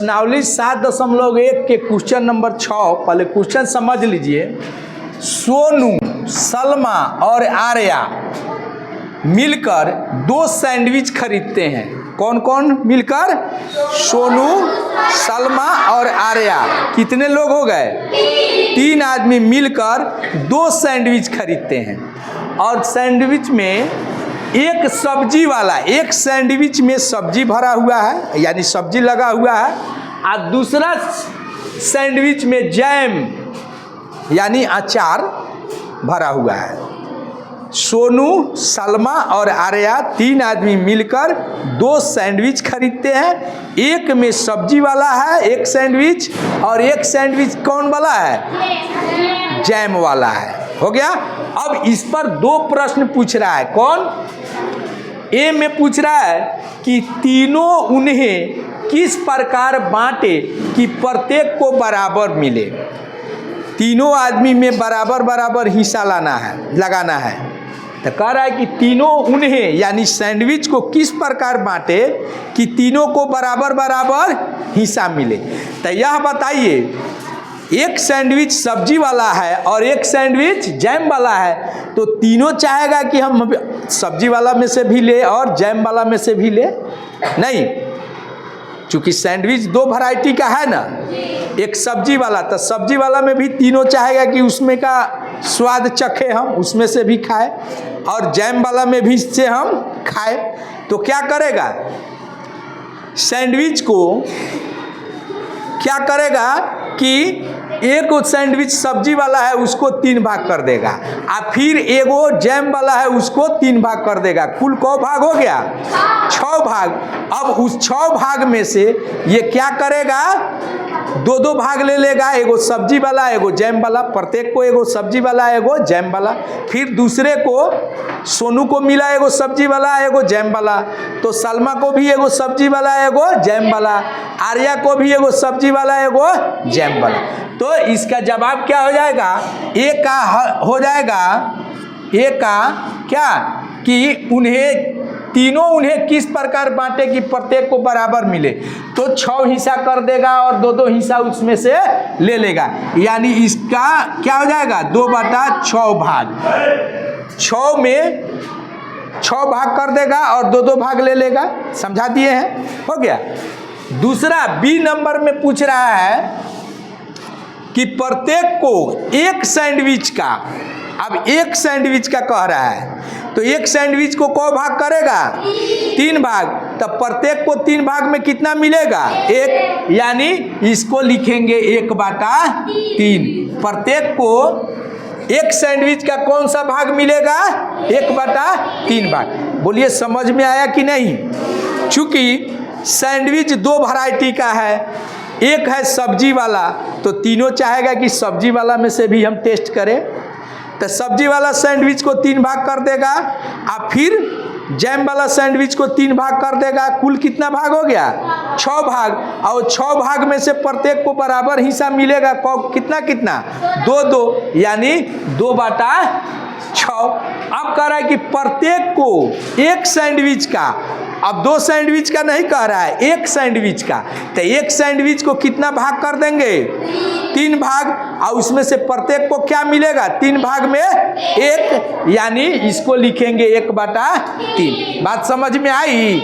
प्रश्नावली 7.1 के question number 6। पहले क्वेश्चन समझ लीजिए। सोनू, सलमा और आर्या मिलकर 2 सैंडविच खरीदते हैं। कौन कौन मिलकर? सोनू, सलमा और आर्या। कितने लोग हो गए? 3 आदमी मिलकर 2 सैंडविच खरीदते हैं। और सैंडविच में एक सब्जी वाला, एक सैंडविच में सब्जी भरा हुआ है यानी सब्जी लगा हुआ है, और दूसरा सैंडविच में जैम यानी अचार भरा हुआ है। सोनू, सलमा और आर्या 3 आदमी मिलकर 2 सैंडविच खरीदते हैं। एक में सब्जी वाला है एक सैंडविच, और एक सैंडविच कौन वाला है? जैम वाला है। हो गया। अब इस पर 2 प्रश्न पूछ रहा है। कौन? ए में पूछ रहा है कि तीनों उन्हें किस प्रकार बांटे कि प्रत्येक को बराबर मिले। तीनों आदमी में बराबर बराबर हिस्सा लगाना है। तो कह रहा है कि तीनों उन्हें यानी सैंडविच को किस प्रकार बांटे कि तीनों को बराबर बराबर हिस्सा मिले। तो यह बताइए, एक सैंडविच सब्जी वाला है और एक सैंडविच जैम वाला है, तो तीनों चाहेगा कि हम सब्जी वाला में से भी ले और जैम वाला में से भी ले? नहीं, क्योंकि सैंडविच 2 वैरायटी का है ना। एक सब्जी वाला, तो सब्जी वाला में भी तीनों चाहेगा कि उसमें का स्वाद चखे, हम उसमें से भी खाए, और जैम वाला में भी से हम खाए। तो क्या करेगा? सैंडविच को क्या करेगा कि एक सैंडविच सब्जी वाला है उसको 3 भाग कर देगा, और फिर एगो जैम वाला है उसको 3 भाग कर देगा। कुल कौ भाग हो गया? 6 भाग। अब उस 6 भाग में से ये क्या करेगा? 2-2 भाग ले लेगा, एगो सब्जी वाला एगो जैम वाला। प्रत्येक को एगो सब्जी वाला एगो जैम वाला। फिर दूसरे को, सोनू को मिला एगो सब्जी वाला एगो जैम वाला, तो सलमा को भी एगो सब्जी वाला एगो जैम वाला, आर्या को भी एगो सब्जी वाला एगो जैम वाला। तो इसका जवाब क्या हो जाएगा? ए का हो जाएगा, ए का क्या कि उन्हें किस प्रकार बांटे कि प्रत्येक को बराबर मिले। तो 6 हिस्सा कर देगा और 2-2 हिस्सा उसमें से ले लेगा, यानी इसका क्या हो जाएगा? 2/6 भाग। 6 में 6 भाग कर देगा और 2-2 भाग ले लेगा। समझा दिए हैं? हो गया। दूसरा बी नंबर में पूछ रहा है कि प्रत्येक को एक सैंडविच का, अब एक सैंडविच का कह रहा है, तो एक सैंडविच को कौ भाग करेगा? 3 भाग। तो प्रत्येक को 3 भाग में कितना मिलेगा? 1, यानी इसको लिखेंगे 1/3। प्रत्येक को एक सैंडविच का कौन सा भाग मिलेगा? 1/3 भाग। बोलिए समझ में आया कि नहीं? चूंकि सैंडविच 2 वैरायटी का है, एक है सब्जी वाला, तो तीनों चाहेगा कि सब्जी वाला में से भी हम टेस्ट करें। तो सब्जी वाला सैंडविच को 3 भाग कर देगा, और फिर जैम वाला सैंडविच को 3 भाग कर देगा। कुल कितना भाग हो गया? 6 भाग। और 6 भाग में से प्रत्येक को बराबर हिस्सा मिलेगा। कितना कितना? 2-2, यानी 2/6। अब कह रहा है कि प्रत्येक को एक सैंडविच का, अब 2 सैंडविच का नहीं कह रहा है, एक सैंडविच का, तो एक सैंडविच को कितना भाग कर देंगे? 3 भाग। और उसमें से प्रत्येक को क्या मिलेगा? 3 भाग में 1, यानी इसको लिखेंगे 1/3। बात समझ में आई?